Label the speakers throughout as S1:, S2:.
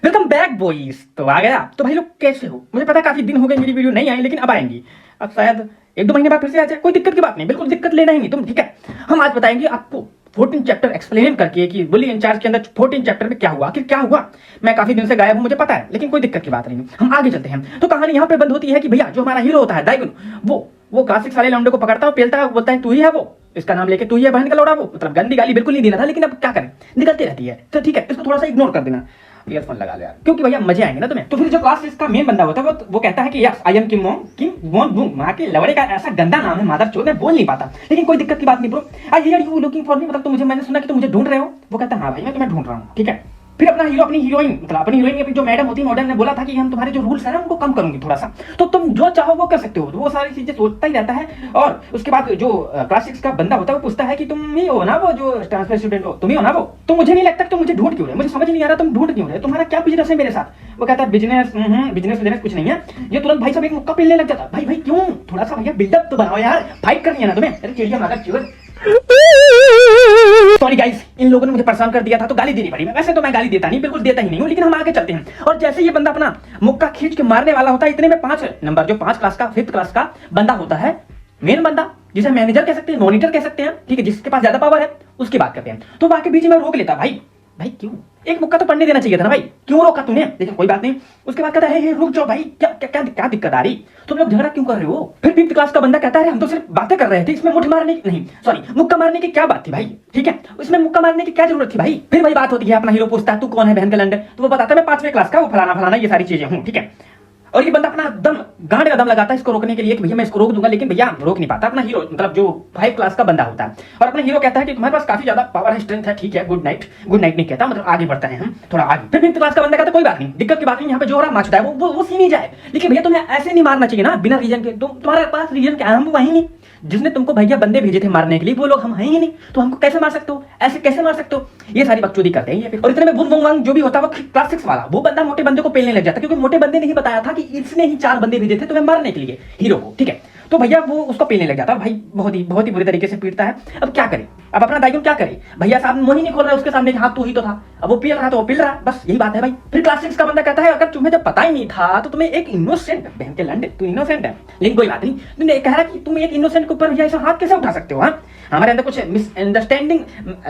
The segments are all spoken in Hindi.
S1: Welcome back boys. तो आ गया। तो भाई लोग कैसे हो? मुझे पता है काफी दिन हो गए मेरी वीडियो नहीं आई, लेकिन अब आएंगी। अब शायद एक दो महीने बाद फिर से आ जाए, कोई दिक्कत की बात नहीं, बिल्कुल दिक्कत लेना ही नहीं तुम, ठीक है। हम आज बताएंगे आपको 14 चैप्टर एक्सप्लेन करके कि बुली इंचार्ज के अंदर 14 चैप्टर में क्या हुआ, आखिर क्या हुआ। मैं काफी दिन से गायब हूं, मुझे पता है, लेकिन कोई दिक्कत की बात नहीं। हम आगे चलते हैं। तो कहानी यहाँ पे बंद होती है कि भैया जो हमारा हीरो होता है दाइगुन, वो क्लास 6 वाले लौंडे को पकड़ता है, पेलता है, बोलता है तू ही है वो, इसका नाम लेके तू ही है बहन का लौड़ा। वो मतलब गंदी गाली बिल्कुल नहीं देना था, लेकिन अब क्या करें, निकलती रहती है। तो ठीक है, इसको थोड़ा सा इग्नोर कर देना, ईयरफोन लगा लो यार, क्योंकि भैया मजे आएंगे ना तुम्हें। तो फिर जो क्लास इसका मेन बंदा होता है वो कहता है कि यस आई एम किम वॉन बूम। माँ के लवड़े का ऐसा गंदा नाम है मादर चोद, मैं बोल नहीं पाता, लेकिन कोई दिक्कत की बात नहीं bro. I hear you looking for me, मतलब तुम मुझे, मैंने सुना कि तुम मुझे ढूंढ रहे हो। वो कहता है हाँ भाई मैं तुम्हें ढूंढ रहा हूँ, ठीक है। फिर अपना हीरो अपनी हीरोइन अपनी जो मैडम होती है, मैडम ने बोला था कि हम तुम्हारे जो रूल्स है ना उनको कम करूंगी थोड़ा सा, तो तुम जो चाहो वो कर सकते हो। वो सारी चीजें सोचता ही रहता है। और उसके बाद जो क्लास 6 का बंदा होता है वो पूछता है कि तुम ही हो ना वो जो ट्रांसफर स्टूडेंट हो, तुम ही हो ना वो। तो मुझे नहीं लगता कि तुम मुझे ढूंढ क्यों रहे, मुझे समझ नहीं आ रहा तुम ढूंढ क्यों रहे, तुम्हारा क्या बिजनेस है मेरे साथ। वो कहता है बिजनेस बिजनेस कुछ नहीं है। ये तुरंत भाई साहब एक मुक्का पेलने लग जाता। भाई क्यों, थोड़ा सा भैया बिल्डअप तो बनाओ यार, फाइट करनी है ना तुम्हें। अरे चिड़िया मादर चोद। सॉरी गाइस, इन लोगों ने मुझे परेशान कर दिया था तो गाली देनी पड़ी। वैसे तो मैं गाली देता नहीं, बिल्कुल देता ही नहीं हूं, लेकिन हम आगे चलते हैं। और जैसे ये बंदा अपना मुक्का खींच के मारने वाला होता है, इतने में 5 नंबर जो 5 क्लास का 5th क्लास का बंदा होता है, मेन बंदा, जिसे मैनेजर कह सकते हैं, मॉनिटर कह सकते हैं, ठीक है, जिसके पास ज्यादा पावर है, उसकी बात करते हैं। तो वहां के बीच में रोक लेता। भाई क्यों, एक मुक्का तो पढ़ने देना चाहिए था ना भाई, क्यों रोका तूने, लेकिन कोई बात नहीं। उसके बाद कहता है रुक जाओ भाई, क्या क्या क्या, क्या दिक्कत आ रही, तुम लोग झगड़ा क्यों कर रहे हो। फिर 5th क्लास का बंदा कहता है हम तो सिर्फ बातें कर रहे थे, इसमें मुठ मारने की नहीं, सॉरी मुक्का मारने की क्या बात थी भाई, ठीक है, इसमें मुक्का मारने की क्या जरूरत थी भाई। फिर वही बात होती है, अपना हीरो पूछता है तू कौन है बहन का लंडे, तो वो बताता है मैं 5वें क्लास का वो फलाना ये सारी चीजें हूँ, ठीक है। और ये बंदा अपना दम गांड का दम लगाता है इसको रोकने के लिए कि भैया मैं इसको रोक दूंगा, लेकिन भैया रोक नहीं पाता। अपना हीरो मतलब जो 5 क्लास का बंदा होता है, और अपना हीरो कहता है कि तुम्हारे पास काफी ज्यादा पावर है, स्ट्रेंथ है, ठीक है, गुड नाइट नहीं कहता, मतलब आगे बढ़ते हैं हम थोड़ा आगे। फिर 5th क्लास का बंदा कहता है कोई बात नहीं, दिक्कत की बात नहीं, यहाँ पे जो हो रहा माचता है वो सीन ही जाए, लेकिन भैया तुम्हें ऐसे नहीं मारना चाहिए ना बिना रीजन के। तुम्हारे पास रीजन क्या है, हम वही नहीं, जिसने तुमको भैया बंदे भेजे थे मारने के लिए वो लोग हम हैं ही नहीं, तो हमको कैसे मार सकते हो, ऐसे कैसे मार सकते हो। ये सारी बकचोदी करते हैं ये। और इतने में बुम बुम वांग जो भी होता है वो क्लास 6 वाला वो बंदा मोटे बंदे को पेलने लग जाता, क्योंकि मोटे बंदे ने ही बताया था कि इसने ही 4 बंदे भेजे थे तुम्हें मारने के लिए हीरो को, ठीक है। तो भैया वो उसको पेलने लग जाता, भाई बहुत ही बुरी तरीके से पीटता है। अब क्या करे, अब अपना दाइगुन क्या करे, भैया साहब मुंह ही नहीं खोल रहा है उसके सामने, हाँ तू ही तो था, अब वो पील रहा तो वो पिल रहा, बस यही बात है भाई। फिर क्लास 6 का बंदा कहता है अगर तुम्हें जब पता ही नहीं था तो तुम्हें एक इनोसेंट बहन के लंडे, तू इनोसेंट है, लेकिन कोई बात नहीं, तुमने कह रहा कि तुम एक इनोसेंट के ऊपर भैया ऐसा हाथ कैसे उठा सकते हो। हाँ हमारे अंदर कुछ मिसअंडरस्टैंडिंग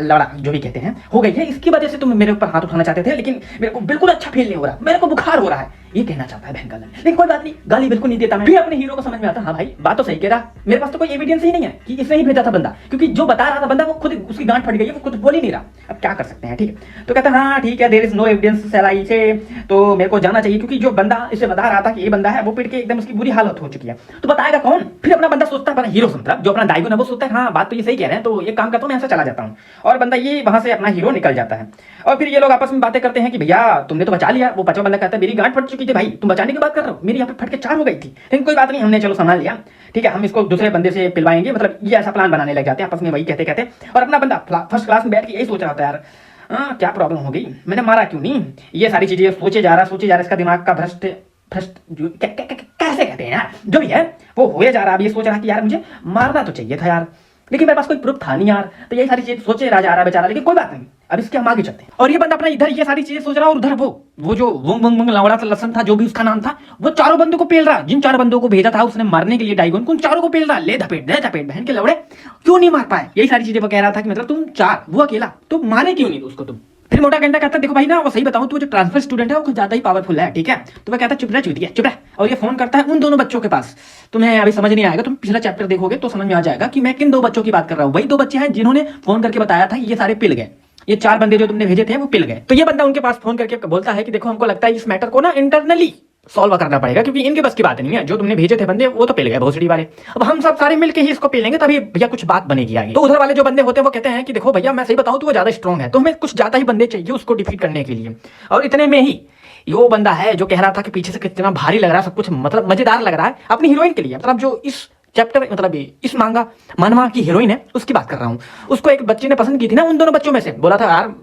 S1: लड़ा जो भी कहते हैं हो गई है, इसकी वजह से तुम मेरे ऊपर हाथ उठाना चाहते थे, लेकिन मेरे को बिल्कुल अच्छा फील नहीं हो रहा, मेरे को बुखार हो रहा है, ये कहना चाहता है बहन का लंडे। लेकिन कोई बात नहीं, गाली बिल्कुल नहीं देता मैं। फिर अपने हीरो को समझ में आता हाँ भाई बात तो सही कह रहा, मेरे पास तो कोई एविडेंस ही नहीं है कि इसने ही भेजा था बंदा, क्योंकि जो बता रहा था बंदा वो खुद उसकी गांठ फट गई है, वो कुछ बोल ही नहीं रहा, अब क्या कर सकते हैं, ठीक है। तो कहता है हाँ ठीक है, देयर इज नो एविडेंस सैलाई से, तो मेरे को जाना चाहिए, क्योंकि जो बंदा इसे बता रहा था कि ये बंदा है वो पीट के एकदम उसकी बुरी हालत हो चुकी है, तो बताएगा कौन। फिर अपना बंदा सोचता है, अपना हीरो मतलब जो अपना दाइगुन है वो सोचता है हाँ बात तो ये सही कह रहे हैं, तो एक काम करता हूँ मैं यहाँ से चला जाता हूँ, और बंदा ये वहां से अपना हीरो निकल जाता है। और फिर ये लोग आपस में बातें करते हैं कि भैया तुमने तो बचा लिया। वो 5वां बंदा कहता है मेरी गांठ फट चुकी थी भाई, तुम बचाने की बात कर रहे हो, मेरी यहाँ पे फट के 4 हो गई थी, लेकिन कोई बात नहीं, हमने चलो संभाल लिया, ठीक है, हम इसको दूसरे बंदे से पिलवाएंगे, मतलब ये ऐसा प्लान बनाने लग जाते हैं आपस में वही कहते। और अपना बंदा फर्स्ट क्लास में बैठ के यही सोच रहा होता है यार क्या प्रॉब्लम हो गई, मैंने मारा क्यों नहीं, ये सारी चीजें सोचे जा रहा, इसका दिमाग का भ्रष्ट कैसे कहते हैं यार, जो भी है वो हो जा रहा। अब ये सोच रहा कि यार मुझे मारना तो चाहिए था यार, लेकिन मेरे पास कोई प्रूफ था नहीं यार, तो यही सारी चीज सोचे जा रहा बेचारा, लेकिन कोई बात नहीं, अब इसके हम आगे चलते हैं। और ये बंदा अपना इधर ये सारी चीजें सोच रहा, और उधर वो जो वंग लवड़ा सा लसन था जो भी उसका नाम था, वो 4 बंदों को पेल रहा, जिन 4 बंदों को भेजा था उसने मारने के लिए दाइगुन को, उन 4 को पेल रहा, ले धपेट बहन के लवड़े क्यों नहीं मार पाए, यही सारी चीजें वो कह रहा था कि मतलब तुम 4 वो अकेला, तो मारे क्यों नहीं उसको तुम। फिर मोटा घंटा कहता देखो भाई ना वो सही बताऊं तो जो ट्रांसफर स्टूडेंट है वो कुछ ज्यादा ही पावरफुल है, ठीक है। तो वह कहता चुप रह, और ये फोन करता है उन दोनों बच्चों के पास। तुम्हें अभी समझ नहीं आएगा, तुम पिछला चैप्टर देखोगे तो समझ में आ जाएगा कि मैं किन 2 बच्चों की बात कर रहा हूँ। वही 2 बच्चे हैं जिन्होंने फोन करके बताया था ये सारे पिल गए, ये 4 बंदे जो तुमने भेजे थे वो पिल गए। तो ये बंदा उनके पास फोन करके बोलता है कि देखो हमको लगता है इस मैटर को ना इंटरनली सॉल्व करना पड़ेगा, क्योंकि इनके बस की बात नहीं है, जो तुमने भेजे थे बंदे वो तो पिल गए भोसड़ी वाले, अब हम सब सारे मिलके ही इसको पेलेंगे तभी भैया कुछ बात बनेगी आगे। तो उधर वाले जो बंदे होते हैं वो कहते हैं कि देखो भैया मैं सही बताऊं तो वो ज्यादा स्ट्रॉन्ग है, तो हमें कुछ ज्यादा ही बंदे चाहिए उसको डिफीट करने के लिए। और इतने में ही वो बंदा है जो कह रहा था कि पीछे से कितना भारी लग रहा है सब कुछ, मतलब मजेदार लग रहा है अपनी हीरोइन के लिए, मतलब जो इस चैप्टर मतलब इस मानवा की हीरोइन है उसकी बात कर रहा हूँ। उसको एक बच्चे ने पसंद की थी ना, उन दोनों बच्चों में से बोला था यार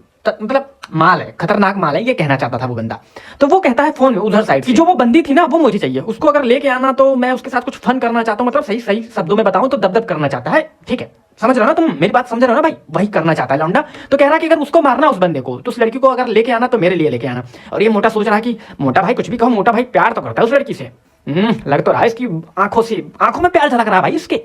S1: मतलब माल है, खतरनाक माल है, ये कहना चाहता था वो बंदा। तो वो कहता है फोन में उधर साइड की जो वो बंदी थी ना वो मुझे चाहिए, उसको अगर लेके आना तो मैं उसके साथ कुछ फन करना चाहता हूँ, मतलब सही शब्दों में बताऊं तो दबदब करना चाहता है, ठीक है। समझ रहे हो ना तुम, मेरी बात समझ रहे हो ना भाई? वही करना चाहता है लौंडा। तो कह रहा है कि अगर उसको मारना उस बंदे को, तो उस लड़की को अगर लेके आना तो मेरे लिए लेके आना। और ये मोटा सोच रहा है कि मोटा भाई कुछ भी कहो, मोटा भाई प्यार तो करता है उस लड़की से। लग तो रहा है इसकी आंखों से, आंखों में प्यार झलक रहा है भाई इसके।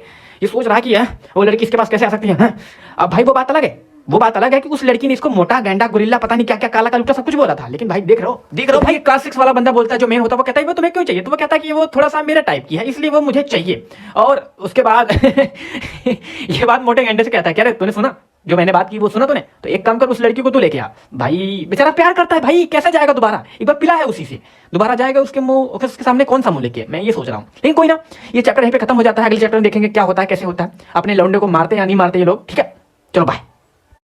S1: ये सोच रहा है कि वो लड़की इसके पास कैसे आ सकती है। अब भाई वो बात अलग है, वो बात अलग है कि उस लड़की ने इसको मोटा, गैंडा, गुरिल्ला, पता नहीं क्या क्या, काला कालूटा सब कुछ बोला था। लेकिन भाई देख रहे हो भाई, क्लास 6 वाला बंदा बोलता है, जो मेन होता है, वो कहता है वो तुम्हें क्यों चाहिए? तो वो कहता है कि वो थोड़ा सा मेरे टाइप की है, इसलिए वो मुझे चाहिए। और उसके बाद ये बात मोटे गैंडे से कहता है, क्या रे तूने सुना जो मैंने बात की, वो सुना तूने? तो एक काम कर, उस लड़की को तू लेके आ। भाई बेचारा प्यार करता है भाई, कैसे जाएगा दोबारा? एक बार पिला है उसी से, दोबारा जाएगा उसके मुंह, उसके सामने कौन सा मुंह लेके? मैं ये सोच रहा हूँ। लेकिन कोई ना, ये चैप्टर यहीं पे खत्म हो जाता है। अगले चैप्टर में देखेंगे क्या होता है, कैसे होता है, अपने लौंडे को मारते या नहीं मारते ये लोग। ठीक है, चलो बाय।